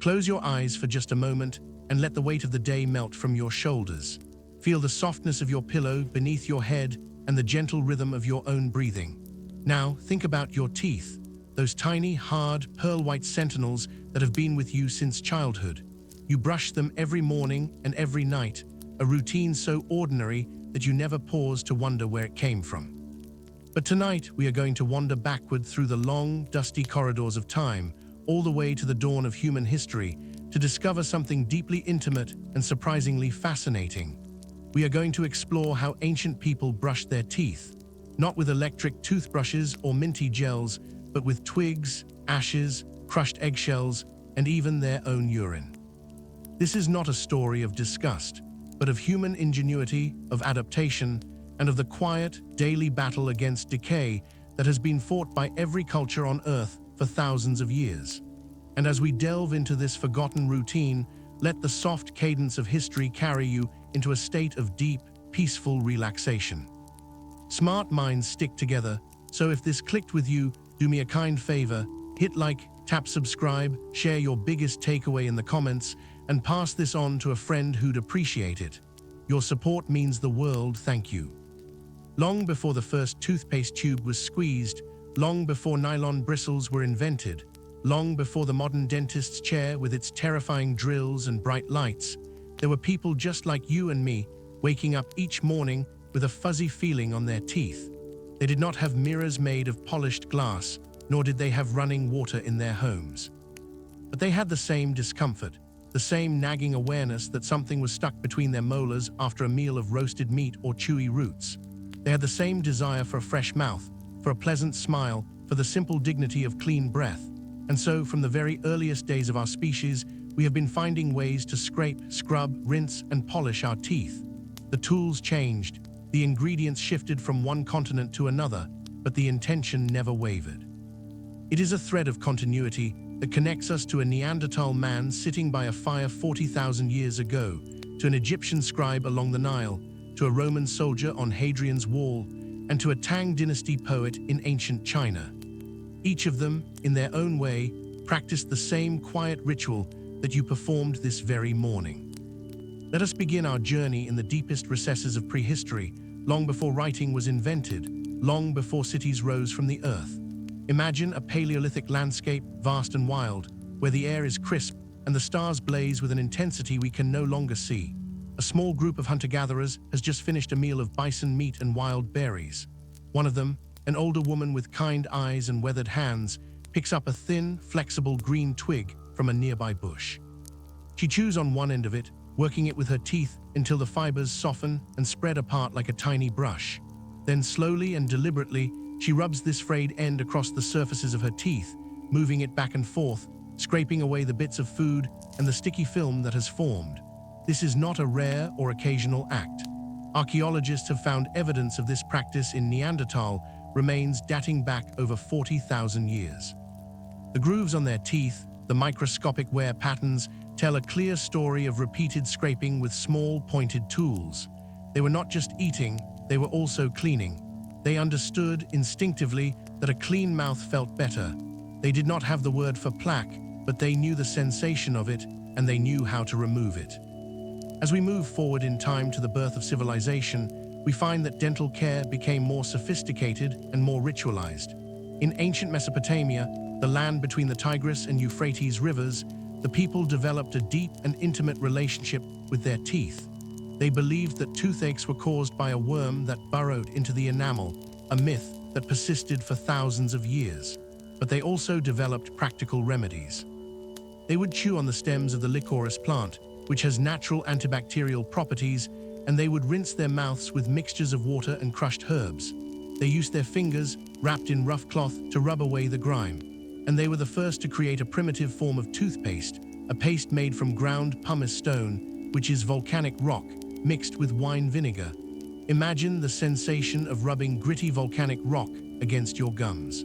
Close your eyes for just a moment and let the weight of the day melt from your shoulders. Feel the softness of your pillow beneath your head and the gentle rhythm of your own breathing. Now, think about your teeth, those tiny, hard, pearl-white sentinels that have been with you since childhood. You brush them every morning and every night, a routine so ordinary that you never pause to wonder where it came from. But tonight, we are going to wander backward through the long, dusty corridors of time, all the way to the dawn of human history, to discover something deeply intimate and surprisingly fascinating. We are going to explore how ancient people brushed their teeth, not with electric toothbrushes or minty gels, but with twigs, ashes, crushed eggshells, and even their own urine. This is not a story of disgust, but of human ingenuity, of adaptation, and of the quiet, daily battle against decay that has been fought by every culture on Earth for thousands of years. And as we delve into this forgotten routine, let the soft cadence of history carry you into a state of deep, peaceful relaxation. Smart minds stick together, so if this clicked with you, do me a kind favor, hit like, tap subscribe, share your biggest takeaway in the comments, and pass this on to a friend who'd appreciate it. Your support means the world. Thank you. Long before the first toothpaste tube was squeezed, long before nylon bristles were invented, long before the modern dentist's chair with its terrifying drills and bright lights, there were people just like you and me, waking up each morning with a fuzzy feeling on their teeth. They did not have mirrors made of polished glass, nor did they have running water in their homes. But they had the same discomfort, the same nagging awareness that something was stuck between their molars after a meal of roasted meat or chewy roots. They had the same desire for a fresh mouth, for a pleasant smile, for the simple dignity of clean breath. And so, from the very earliest days of our species, we have been finding ways to scrape, scrub, rinse, and polish our teeth. The tools changed, the ingredients shifted from one continent to another, but the intention never wavered. It is a thread of continuity that connects us to a Neanderthal man sitting by a fire 40,000 years ago, to an Egyptian scribe along the Nile, to a Roman soldier on Hadrian's Wall, and to a Tang dynasty poet in ancient China. Each of them, in their own way, practiced the same quiet ritual that you performed this very morning. Let us begin our journey in the deepest recesses of prehistory, long before writing was invented, long before cities rose from the earth. Imagine a Paleolithic landscape, vast and wild, where the air is crisp and the stars blaze with an intensity we can no longer see. A small group of hunter-gatherers has just finished a meal of bison meat and wild berries. One of them, an older woman with kind eyes and weathered hands, picks up a thin, flexible green twig from a nearby bush. She chews on one end of it, working it with her teeth until the fibers soften and spread apart like a tiny brush. Then slowly and deliberately, she rubs this frayed end across the surfaces of her teeth, moving it back and forth, scraping away the bits of food and the sticky film that has formed. This is not a rare or occasional act. Archaeologists have found evidence of this practice in Neanderthal remains dating back over 40,000 years. The grooves on their teeth, the microscopic wear patterns, tell a clear story of repeated scraping with small, pointed tools. They were not just eating, they were also cleaning. They understood instinctively that a clean mouth felt better. They did not have the word for plaque, but they knew the sensation of it, and they knew how to remove it. As we move forward in time to the birth of civilization, we find that dental care became more sophisticated and more ritualized. In ancient Mesopotamia, the land between the Tigris and Euphrates rivers, the people developed a deep and intimate relationship with their teeth. They believed that toothaches were caused by a worm that burrowed into the enamel, a myth that persisted for thousands of years. But they also developed practical remedies. They would chew on the stems of the licorice plant, which has natural antibacterial properties, and they would rinse their mouths with mixtures of water and crushed herbs. They used their fingers, wrapped in rough cloth, to rub away the grime. And they were the first to create a primitive form of toothpaste, a paste made from ground pumice stone, which is volcanic rock, mixed with wine vinegar. Imagine the sensation of rubbing gritty volcanic rock against your gums.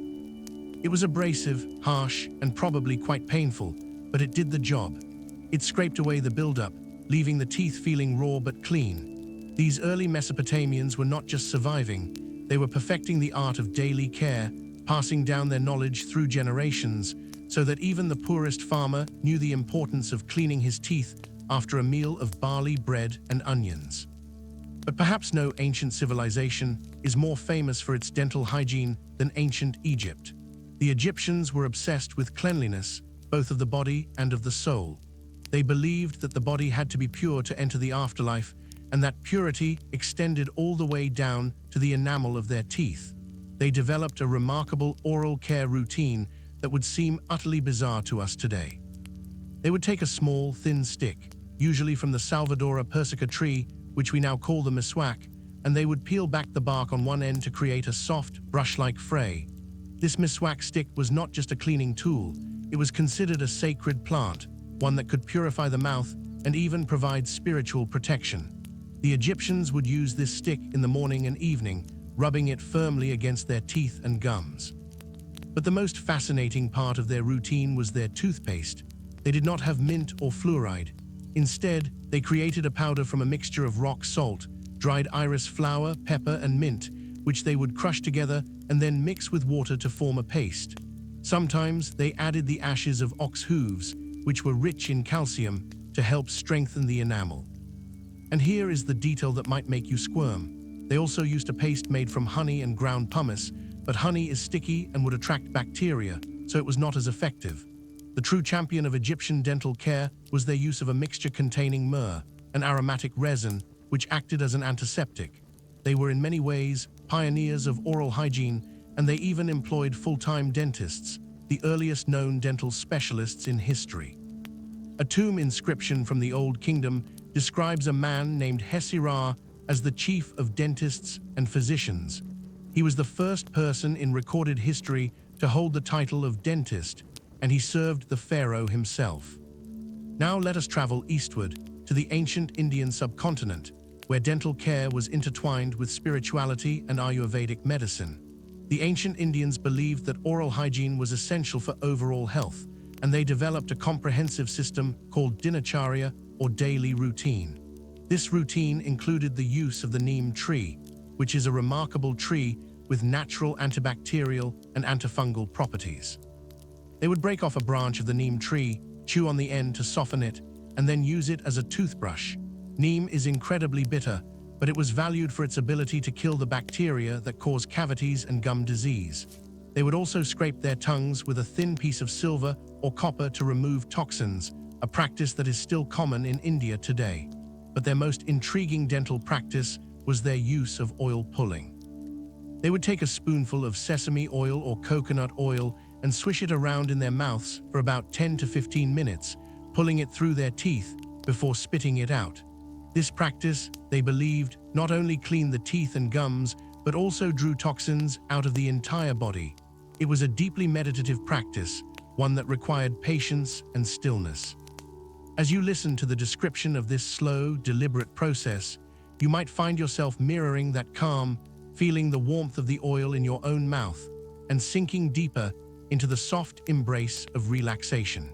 It was abrasive, harsh, and probably quite painful, but it did the job. It scraped away the buildup, leaving the teeth feeling raw but clean. These early Mesopotamians were not just surviving, they were perfecting the art of daily care, passing down their knowledge through generations, so that even the poorest farmer knew the importance of cleaning his teeth after a meal of barley bread and onions. But perhaps no ancient civilization is more famous for its dental hygiene than ancient Egypt. The Egyptians were obsessed with cleanliness, both of the body and of the soul. They believed that the body had to be pure to enter the afterlife, and that purity extended all the way down to the enamel of their teeth. They developed a remarkable oral care routine that would seem utterly bizarre to us today. They would take a small, thin stick, usually from the Salvadora persica tree, which we now call the miswak, and they would peel back the bark on one end to create a soft, brush-like fray. This miswak stick was not just a cleaning tool, it was considered a sacred plant, one that could purify the mouth and even provide spiritual protection. The Egyptians would use this stick in the morning and evening, rubbing it firmly against their teeth and gums. But the most fascinating part of their routine was their toothpaste. They did not have mint or fluoride. Instead, they created a powder from a mixture of rock salt, dried iris flower, pepper, and mint, which they would crush together and then mix with water to form a paste. Sometimes they added the ashes of ox hooves, which were rich in calcium, to help strengthen the enamel. And here is the detail that might make you squirm. They also used a paste made from honey and ground pumice, but honey is sticky and would attract bacteria, so it was not as effective. The true champion of Egyptian dental care was their use of a mixture containing myrrh, an aromatic resin, which acted as an antiseptic. They were in many ways pioneers of oral hygiene, and they even employed full-time dentists, the earliest known dental specialists in history. A tomb inscription from the Old Kingdom describes a man named Hesirah as the chief of dentists and physicians. He was the first person in recorded history to hold the title of dentist, and he served the pharaoh himself. Now let us travel eastward to the ancient Indian subcontinent, where dental care was intertwined with spirituality and Ayurvedic medicine. The ancient Indians believed that oral hygiene was essential for overall health, and they developed a comprehensive system called dinacharya, or daily routine. This routine included the use of the neem tree, which is a remarkable tree with natural antibacterial and antifungal properties. They would break off a branch of the neem tree, chew on the end to soften it, and then use it as a toothbrush. Neem is incredibly bitter, but it was valued for its ability to kill the bacteria that cause cavities and gum disease. They would also scrape their tongues with a thin piece of silver or copper to remove toxins, a practice that is still common in India today. But their most intriguing dental practice was their use of oil pulling. They would take a spoonful of sesame oil or coconut oil and swish it around in their mouths for about 10 to 15 minutes, pulling it through their teeth before spitting it out. This practice, they believed, not only cleaned the teeth and gums, but also drew toxins out of the entire body. It was a deeply meditative practice, one that required patience and stillness. As you listen to the description of this slow, deliberate process, you might find yourself mirroring that calm, feeling the warmth of the oil in your own mouth, and sinking deeper into the soft embrace of relaxation.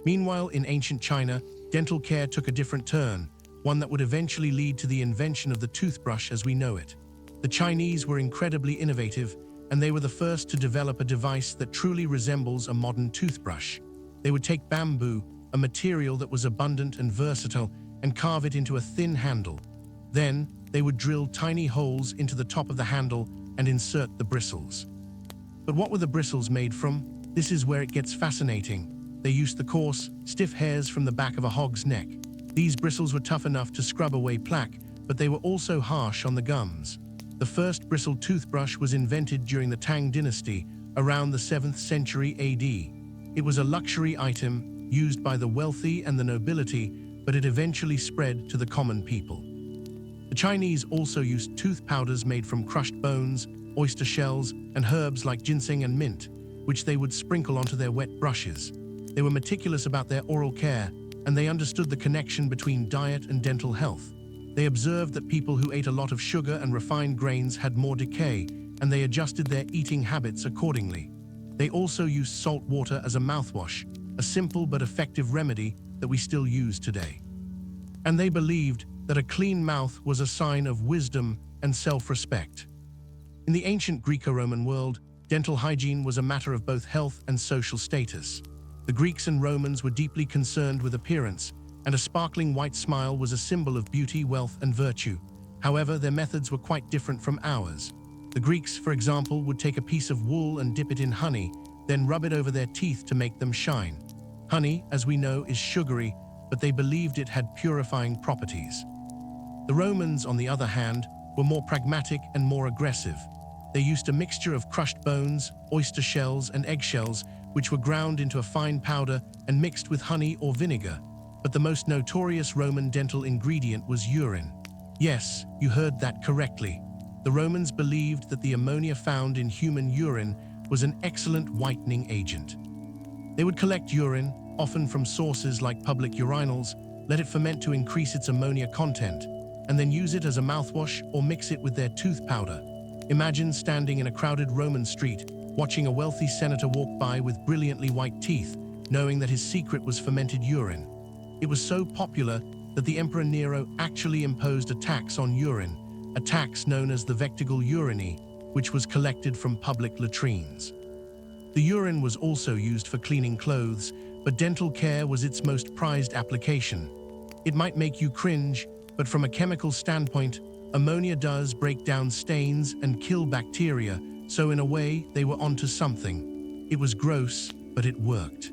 Meanwhile, in ancient China, dental care took a different turn, one that would eventually lead to the invention of the toothbrush as we know it. The Chinese were incredibly innovative, and they were the first to develop a device that truly resembles a modern toothbrush. They would take bamboo, a material that was abundant and versatile, and carve it into a thin handle. Then, they would drill tiny holes into the top of the handle and insert the bristles. But what were the bristles made from? This is where it gets fascinating. They used the coarse, stiff hairs from the back of a hog's neck. These bristles were tough enough to scrub away plaque, but they were also harsh on the gums. The first bristle toothbrush was invented during the Tang dynasty, around the 7th century AD. It was a luxury item used by the wealthy and the nobility, but it eventually spread to the common people. The Chinese also used tooth powders made from crushed bones, oyster shells, and herbs like ginseng and mint, which they would sprinkle onto their wet brushes. They were meticulous about their oral care, and they understood the connection between diet and dental health. They observed that people who ate a lot of sugar and refined grains had more decay, and they adjusted their eating habits accordingly. They also used salt water as a mouthwash, a simple but effective remedy that we still use today. And they believed that a clean mouth was a sign of wisdom and self-respect. In the ancient Greco-Roman world, dental hygiene was a matter of both health and social status. The Greeks and Romans were deeply concerned with appearance, and a sparkling white smile was a symbol of beauty, wealth, and virtue. However, their methods were quite different from ours. The Greeks, for example, would take a piece of wool and dip it in honey, then rub it over their teeth to make them shine. Honey, as we know, is sugary, but they believed it had purifying properties. The Romans, on the other hand, were more pragmatic and more aggressive. They used a mixture of crushed bones, oyster shells, and eggshells, which were ground into a fine powder and mixed with honey or vinegar. But the most notorious Roman dental ingredient was urine. Yes, you heard that correctly. The Romans believed that the ammonia found in human urine was an excellent whitening agent. They would collect urine, often from sources like public urinals, let it ferment to increase its ammonia content, and then use it as a mouthwash or mix it with their tooth powder. Imagine standing in a crowded Roman street, watching a wealthy senator walk by with brilliantly white teeth, knowing that his secret was fermented urine. It was so popular that the Emperor Nero actually imposed a tax on urine, a tax known as the vectigal urinae, which was collected from public latrines. The urine was also used for cleaning clothes, but dental care was its most prized application. It might make you cringe, but from a chemical standpoint, ammonia does break down stains and kill bacteria, so in a way, they were onto something. It was gross, but it worked.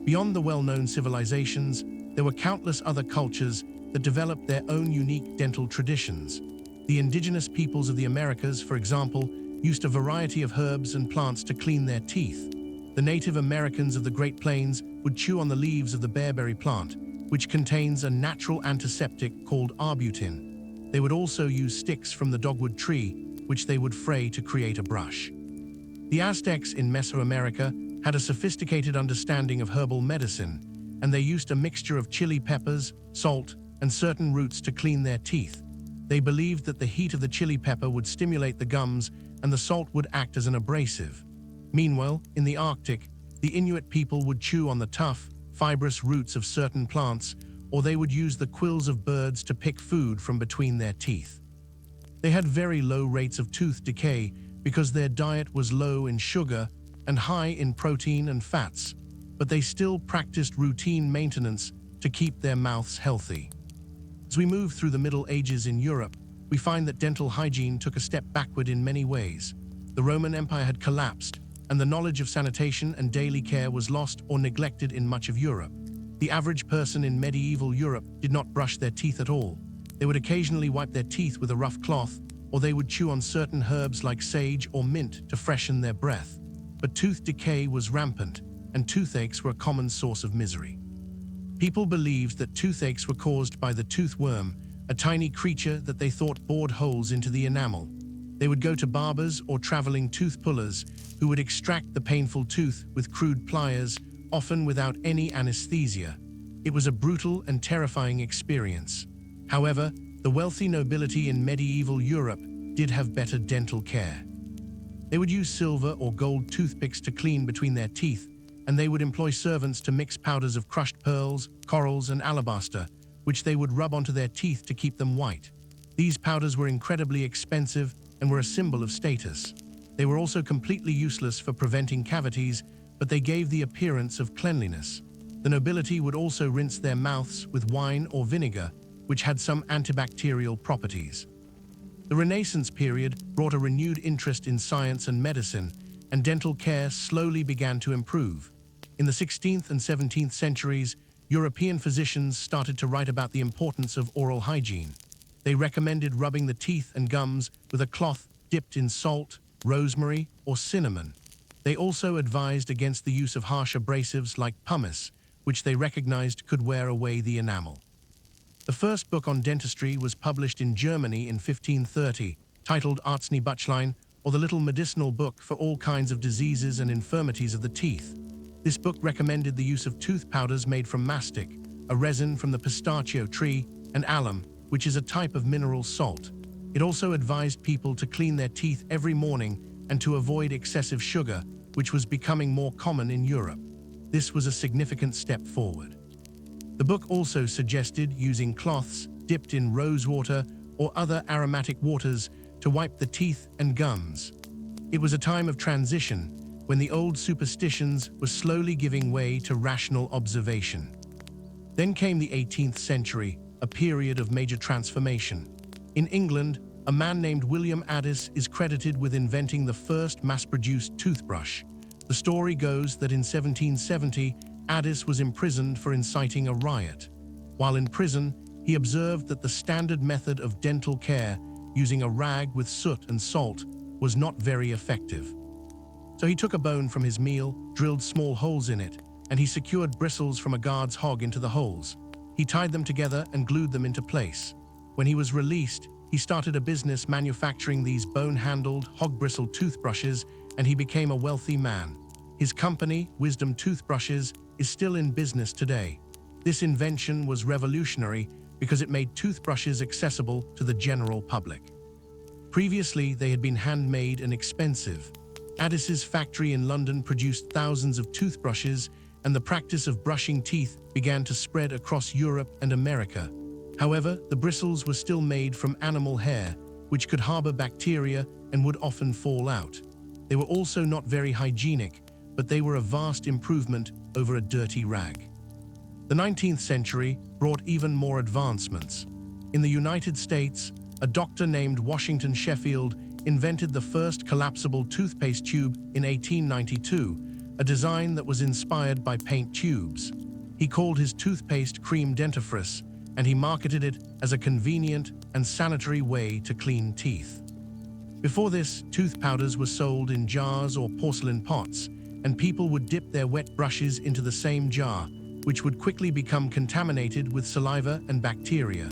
Beyond the well-known civilizations, there were countless other cultures that developed their own unique dental traditions. The indigenous peoples of the Americas, for example, used a variety of herbs and plants to clean their teeth. The Native Americans of the Great Plains would chew on the leaves of the bearberry plant, which contains a natural antiseptic called arbutin. They would also use sticks from the dogwood tree, which they would fray to create a brush. The Aztecs in Mesoamerica had a sophisticated understanding of herbal medicine, and they used a mixture of chili peppers, salt, and certain roots to clean their teeth. They believed that the heat of the chili pepper would stimulate the gums and the salt would act as an abrasive. Meanwhile, in the Arctic, the Inuit people would chew on the tough, fibrous roots of certain plants, or they would use the quills of birds to pick food from between their teeth. They had very low rates of tooth decay because their diet was low in sugar and high in protein and fats, but they still practiced routine maintenance to keep their mouths healthy. As we move through the Middle Ages in Europe, we find that dental hygiene took a step backward in many ways. The Roman Empire had collapsed, and the knowledge of sanitation and daily care was lost or neglected in much of Europe. The average person in medieval Europe did not brush their teeth at all. They would occasionally wipe their teeth with a rough cloth, or they would chew on certain herbs like sage or mint to freshen their breath. But tooth decay was rampant, and toothaches were a common source of misery. People believed that toothaches were caused by the toothworm, a tiny creature that they thought bored holes into the enamel. They would go to barbers or traveling tooth pullers who would extract the painful tooth with crude pliers, often without any anesthesia. It was a brutal and terrifying experience. However, the wealthy nobility in medieval Europe did have better dental care. They would use silver or gold toothpicks to clean between their teeth, and they would employ servants to mix powders of crushed pearls, corals, and alabaster, which they would rub onto their teeth to keep them white. These powders were incredibly expensive and were a symbol of status. They were also completely useless for preventing cavities, but they gave the appearance of cleanliness. The nobility would also rinse their mouths with wine or vinegar, which had some antibacterial properties. The Renaissance period brought a renewed interest in science and medicine, and dental care slowly began to improve. In the 16th and 17th centuries, European physicians started to write about the importance of oral hygiene. They recommended rubbing the teeth and gums with a cloth dipped in salt, rosemary, or cinnamon. They also advised against the use of harsh abrasives like pumice, which they recognized could wear away the enamel. The first book on dentistry was published in Germany in 1530, titled Arzneibuchlein, or the Little Medicinal Book for all kinds of diseases and infirmities of the teeth. This book recommended the use of tooth powders made from mastic, a resin from the pistachio tree, and alum, which is a type of mineral salt. It also advised people to clean their teeth every morning and to avoid excessive sugar, which was becoming more common in Europe. This was a significant step forward. The book also suggested using cloths dipped in rose water or other aromatic waters to wipe the teeth and gums. It was a time of transition, when the old superstitions were slowly giving way to rational observation. Then came the 18th century, a period of major transformation. In England, a man named William Addis is credited with inventing the first mass-produced toothbrush. The story goes that in 1770, Addis was imprisoned for inciting a riot. While in prison, he observed that the standard method of dental care, using a rag with soot and salt, was not very effective. So he took a bone from his meal, drilled small holes in it, and he secured bristles from a guard's hog into the holes. He tied them together and glued them into place. When he was released, he started a business manufacturing these bone-handled, hog-bristle toothbrushes, and he became a wealthy man. His company, Wisdom Toothbrushes, is still in business today. This invention was revolutionary because it made toothbrushes accessible to the general public. Previously, they had been handmade and expensive. Addis's factory in London produced thousands of toothbrushes, and the practice of brushing teeth began to spread across Europe and America. However, the bristles were still made from animal hair, which could harbor bacteria and would often fall out. They were also not very hygienic, but they were a vast improvement over a dirty rag. The 19th century brought even more advancements. In the United States, a doctor named Washington Sheffield invented the first collapsible toothpaste tube in 1892, a design that was inspired by paint tubes. He called his toothpaste cream dentifrice, and he marketed it as a convenient and sanitary way to clean teeth. Before this, tooth powders were sold in jars or porcelain pots, and people would dip their wet brushes into the same jar, which would quickly become contaminated with saliva and bacteria.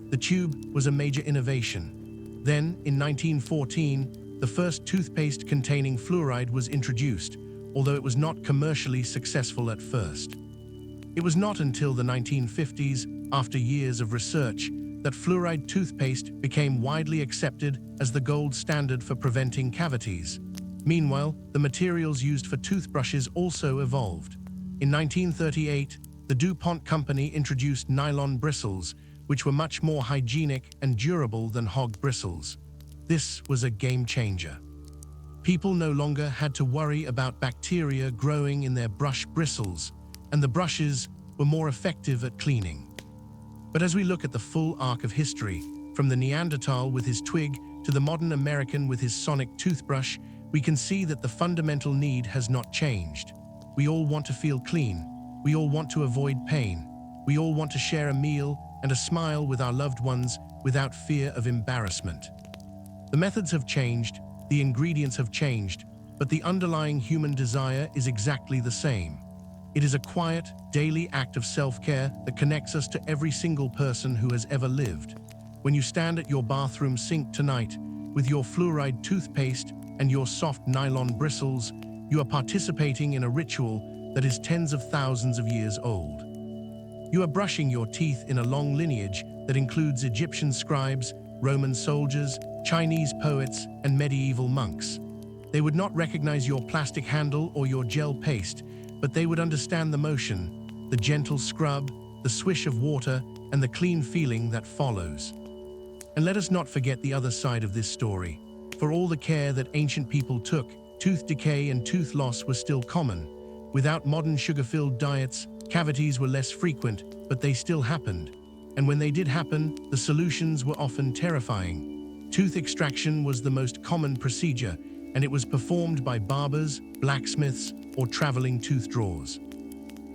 The tube was a major innovation. Then, in 1914, the first toothpaste containing fluoride was introduced, although it was not commercially successful at first. It was not until the 1950s, after years of research, that fluoride toothpaste became widely accepted as the gold standard for preventing cavities. Meanwhile, the materials used for toothbrushes also evolved. In 1938, the DuPont company introduced nylon bristles, which were much more hygienic and durable than hog bristles. This was a game changer. People no longer had to worry about bacteria growing in their brush bristles, and the brushes were more effective at cleaning. But as we look at the full arc of history, from the Neanderthal with his twig to the modern American with his sonic toothbrush, we can see that the fundamental need has not changed. We all want to feel clean. We all want to avoid pain. We all want to share a meal and a smile with our loved ones without fear of embarrassment. The methods have changed, the ingredients have changed, but the underlying human desire is exactly the same. It is a quiet, daily act of self-care that connects us to every single person who has ever lived. When you stand at your bathroom sink tonight with your fluoride toothpaste and your soft nylon bristles, you are participating in a ritual that is tens of thousands of years old. You are brushing your teeth in a long lineage that includes Egyptian scribes, Roman soldiers, Chinese poets, and medieval monks. They would not recognize your plastic handle or your gel paste, but they would understand the motion, the gentle scrub, the swish of water, and the clean feeling that follows. And let us not forget the other side of this story. For all the care that ancient people took, tooth decay and tooth loss were still common. Without modern sugar-filled diets, cavities were less frequent, but they still happened. And when they did happen, the solutions were often terrifying. Tooth extraction was the most common procedure, and it was performed by barbers, blacksmiths, or traveling tooth drawers.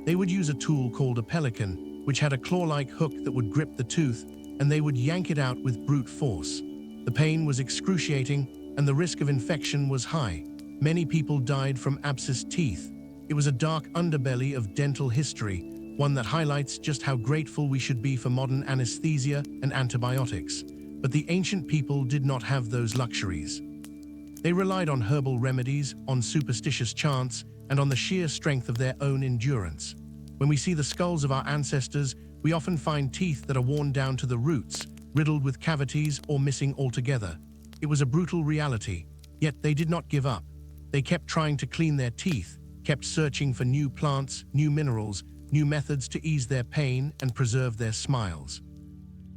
They would use a tool called a pelican, which had a claw-like hook that would grip the tooth, and they would yank it out with brute force. The pain was excruciating, and the risk of infection was high. Many people died from abscessed teeth. It was a dark underbelly of dental history, one that highlights just how grateful we should be for modern anesthesia and antibiotics. But the ancient people did not have those luxuries. They relied on herbal remedies, on superstitious chants, and on the sheer strength of their own endurance. When we see the skulls of our ancestors, we often find teeth that are worn down to the roots, riddled with cavities or missing altogether. It was a brutal reality, yet they did not give up. They kept trying to clean their teeth, kept searching for new plants, new minerals, new methods to ease their pain and preserve their smiles.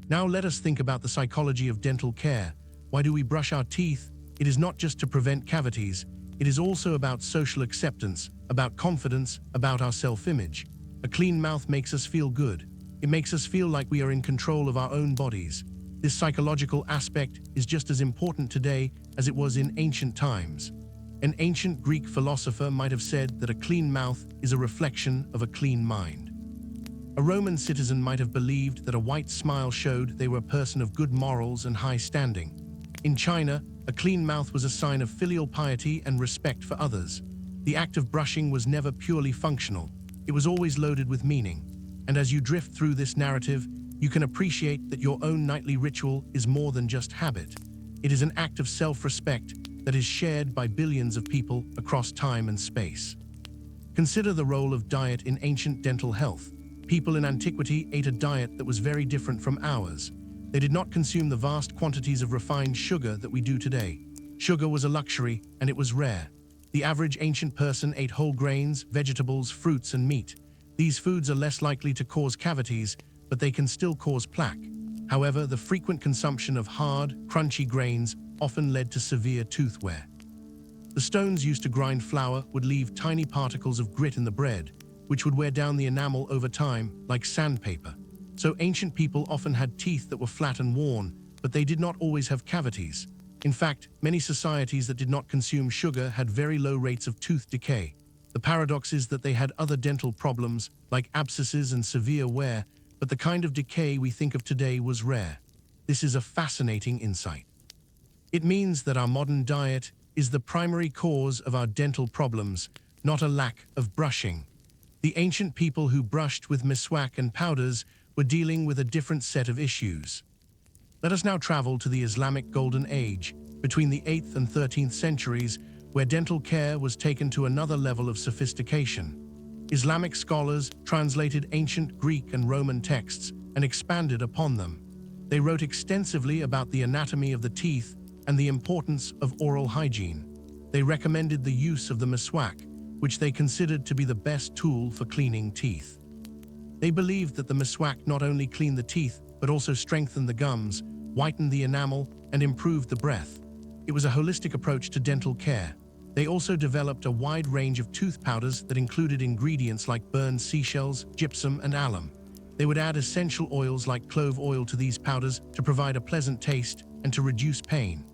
Now let us think about the psychology of dental care. Why do we brush our teeth? It is not just to prevent cavities, it is also about social acceptance, about confidence, about our self-image. A clean mouth makes us feel good. It makes us feel like we are in control of our own bodies. This psychological aspect is just as important today as it was in ancient times. An ancient Greek philosopher might have said that a clean mouth is a reflection of a clean mind. A Roman citizen might have believed that a white smile showed they were a person of good morals and high standing. In China, a clean mouth was a sign of filial piety and respect for others. The act of brushing was never purely functional. It was always loaded with meaning. And as you drift through this narrative, you can appreciate that your own nightly ritual is more than just habit. It is an act of self-respect that is shared by billions of people across time and space. Consider the role of diet in ancient dental health. People in antiquity ate a diet that was very different from ours. They did not consume the vast quantities of refined sugar that we do today. Sugar was a luxury, and it was rare. The average ancient person ate whole grains, vegetables, fruits, and meat. These foods are less likely to cause cavities, but they can still cause plaque. However, the frequent consumption of hard, crunchy grains often led to severe tooth wear. The stones used to grind flour would leave tiny particles of grit in the bread, which would wear down the enamel over time, like sandpaper. So ancient people often had teeth that were flat and worn, but they did not always have cavities. In fact, many societies that did not consume sugar had very low rates of tooth decay. The paradox is that they had other dental problems, like abscesses and severe wear, but the kind of decay we think of today was rare. This is a fascinating insight. It means that our modern diet is the primary cause of our dental problems, not a lack of brushing. The ancient people who brushed with miswak and powders were dealing with a different set of issues. Let us now travel to the Islamic Golden Age, between the 8th and 13th centuries, where dental care was taken to another level of sophistication. Islamic scholars translated ancient Greek and Roman texts and expanded upon them. They wrote extensively about the anatomy of the teeth and the importance of oral hygiene. They recommended the use of the miswak, which they considered to be the best tool for cleaning teeth. They believed that the miswak not only cleaned the teeth, but also strengthened the gums, whitened the enamel, and improved the breath. It was a holistic approach to dental care. They also developed a wide range of tooth powders that included ingredients like burned seashells, gypsum, and alum. They would add essential oils like clove oil to these powders to provide a pleasant taste and to reduce pain.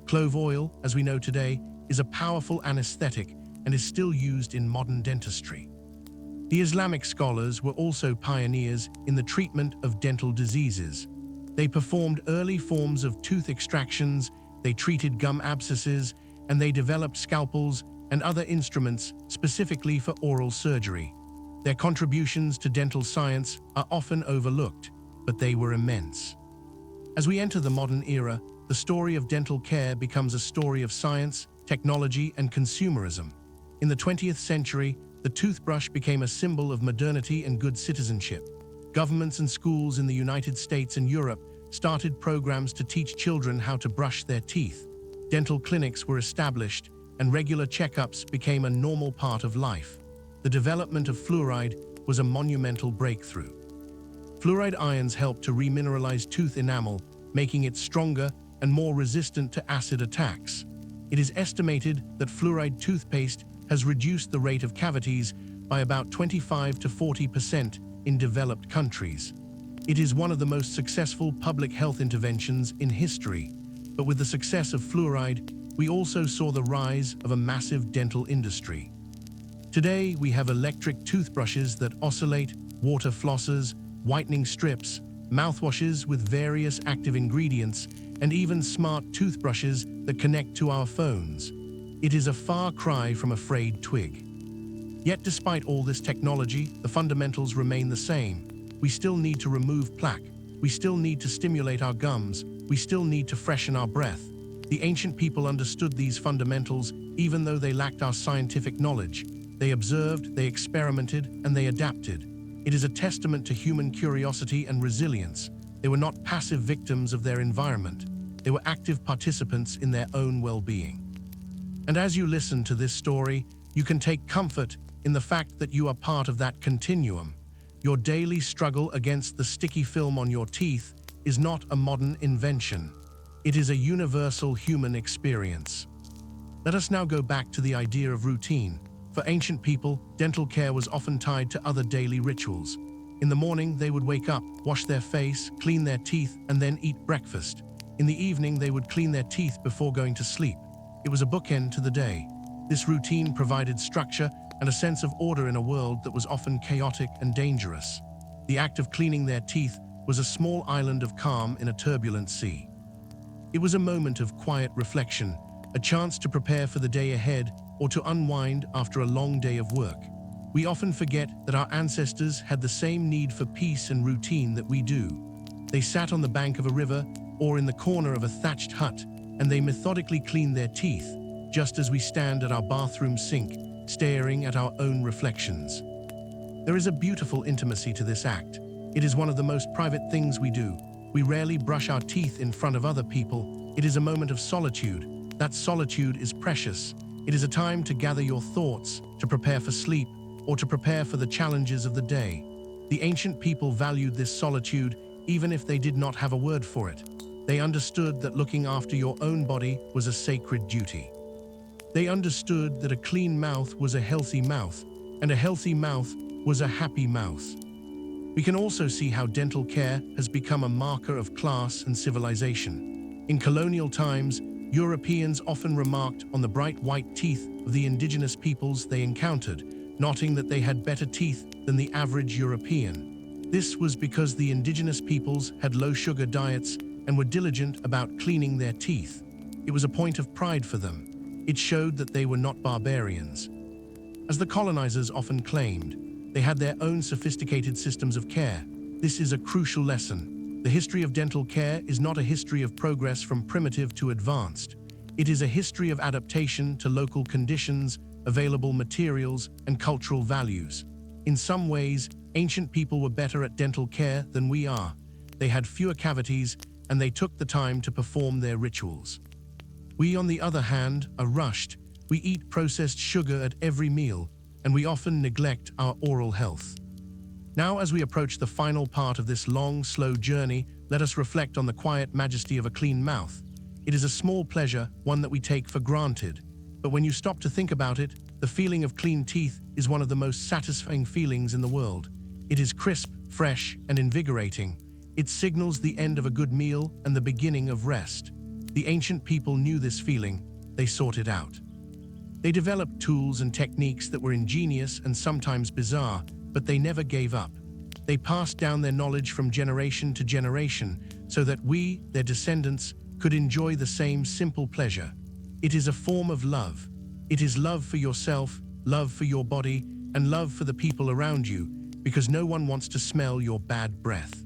Clove oil, as we know today, is a powerful anesthetic and is still used in modern dentistry. The Islamic scholars were also pioneers in the treatment of dental diseases. They performed early forms of tooth extractions, they treated gum abscesses, and they developed scalpels and other instruments specifically for oral surgery. Their contributions to dental science are often overlooked, but they were immense. As we enter the modern era, the story of dental care becomes a story of science, technology, and consumerism. In the 20th century, the toothbrush became a symbol of modernity and good citizenship. Governments and schools in the United States and Europe started programs to teach children how to brush their teeth. Dental clinics were established, and regular checkups became a normal part of life. The development of fluoride was a monumental breakthrough. Fluoride ions help to remineralize tooth enamel, making it stronger and more resistant to acid attacks. It is estimated that fluoride toothpaste has reduced the rate of cavities by about 25 to 40% in developed countries. It is one of the most successful public health interventions in history. But with the success of fluoride, we also saw the rise of a massive dental industry. Today, we have electric toothbrushes that oscillate, water flossers, whitening strips, mouthwashes with various active ingredients, and even smart toothbrushes that connect to our phones. It is a far cry from a frayed twig. Yet despite all this technology, the fundamentals remain the same. We still need to remove plaque. We still need to stimulate our gums. We still need to freshen our breath. The ancient people understood these fundamentals even though they lacked our scientific knowledge. They observed, they experimented, and they adapted. It is a testament to human curiosity and resilience. They were not passive victims of their environment. They were active participants in their own well-being. And as you listen to this story, you can take comfort in the fact that you are part of that continuum. Your daily struggle against the sticky film on your teeth is not a modern invention. It is a universal human experience. Let us now go back to the idea of routine. For ancient people, dental care was often tied to other daily rituals. In the morning, they would wake up, wash their face, clean their teeth, and then eat breakfast. In the evening, they would clean their teeth before going to sleep. It was a bookend to the day. This routine provided structure and a sense of order in a world that was often chaotic and dangerous. The act of cleaning their teeth was a small island of calm in a turbulent sea. It was a moment of quiet reflection, a chance to prepare for the day ahead or to unwind after a long day of work. We often forget that our ancestors had the same need for peace and routine that we do. They sat on the bank of a river or in the corner of a thatched hut, and they methodically cleaned their teeth, just as we stand at our bathroom sink, staring at our own reflections. There is a beautiful intimacy to this act. It is one of the most private things we do. We rarely brush our teeth in front of other people. It is a moment of solitude. That solitude is precious. It is a time to gather your thoughts, to prepare for sleep, or to prepare for the challenges of the day. The ancient people valued this solitude even if they did not have a word for it. They understood that looking after your own body was a sacred duty. They understood that a clean mouth was a healthy mouth, and a healthy mouth was a happy mouth. We can also see how dental care has become a marker of class and civilization. In colonial times, Europeans often remarked on the bright white teeth of the indigenous peoples they encountered, noting that they had better teeth than the average European. This was because the indigenous peoples had low-sugar diets and were diligent about cleaning their teeth. It was a point of pride for them. It showed that they were not barbarians. As the colonizers often claimed, they had their own sophisticated systems of care. This is a crucial lesson. The history of dental care is not a history of progress from primitive to advanced. It is a history of adaptation to local conditions, available materials, and cultural values. In some ways, ancient people were better at dental care than we are. They had fewer cavities, and they took the time to perform their rituals. We, on the other hand, are rushed. We eat processed sugar at every meal, and we often neglect our oral health. Now, as we approach the final part of this long, slow journey, let us reflect on the quiet majesty of a clean mouth. It is a small pleasure, one that we take for granted. But when you stop to think about it, the feeling of clean teeth is one of the most satisfying feelings in the world. It is crisp, fresh, and invigorating. It signals the end of a good meal and the beginning of rest. The ancient people knew this feeling. They sought it out. They developed tools and techniques that were ingenious and sometimes bizarre, but they never gave up. They passed down their knowledge from generation to generation so that we, their descendants, could enjoy the same simple pleasure. It is a form of love. It is love for yourself, love for your body, and love for the people around you, because no one wants to smell your bad breath.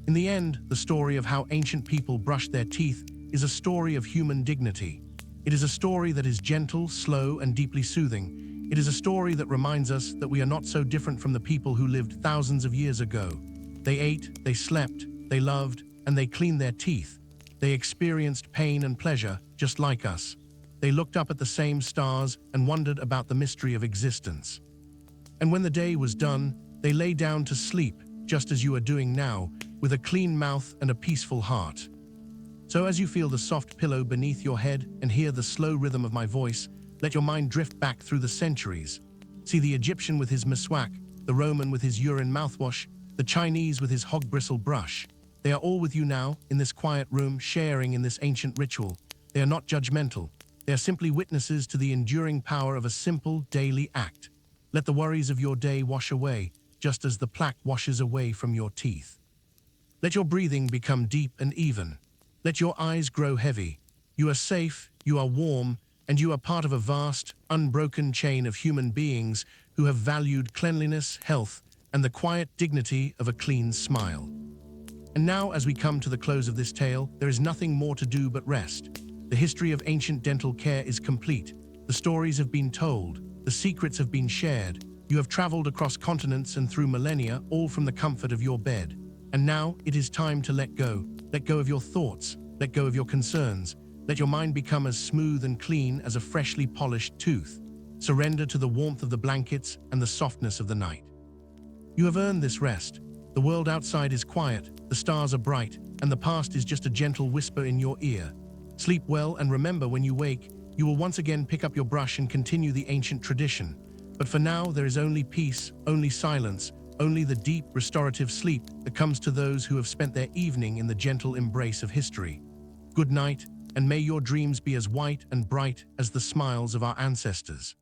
In the end, the story of how ancient people brushed their teeth is a story of human dignity. It is a story that is gentle, slow, and deeply soothing. It is a story that reminds us that we are not so different from the people who lived thousands of years ago. They ate, they slept, they loved, and they cleaned their teeth. They experienced pain and pleasure, just like us. They looked up at the same stars and wondered about the mystery of existence. And when the day was done, they lay down to sleep, just as you are doing now, with a clean mouth and a peaceful heart. So as you feel the soft pillow beneath your head and hear the slow rhythm of my voice, let your mind drift back through the centuries. See the Egyptian with his miswak, the Roman with his urine mouthwash, the Chinese with his hog bristle brush. They are all with you now, in this quiet room, sharing in this ancient ritual. They are not judgmental. They are simply witnesses to the enduring power of a simple, daily act. Let the worries of your day wash away, just as the plaque washes away from your teeth. Let your breathing become deep and even. Let your eyes grow heavy. You are safe, you are warm, and you are part of a vast, unbroken chain of human beings who have valued cleanliness, health, and the quiet dignity of a clean smile. And now, as we come to the close of this tale, there is nothing more to do but rest. The history of ancient dental care is complete. The stories have been told. The secrets have been shared. You have traveled across continents and through millennia, all from the comfort of your bed. And now, it is time to let go. Let go of your thoughts. Let go of your concerns. Let your mind become as smooth and clean as a freshly polished tooth. Surrender to the warmth of the blankets and the softness of the night. You have earned this rest. The world outside is quiet, the stars are bright, and the past is just a gentle whisper in your ear. Sleep well, and remember, when you wake, you will once again pick up your brush and continue the ancient tradition. But for now, there is only peace, only silence, only the deep, restorative sleep that comes to those who have spent their evening in the gentle embrace of history. Good night, and may your dreams be as white and bright as the smiles of our ancestors.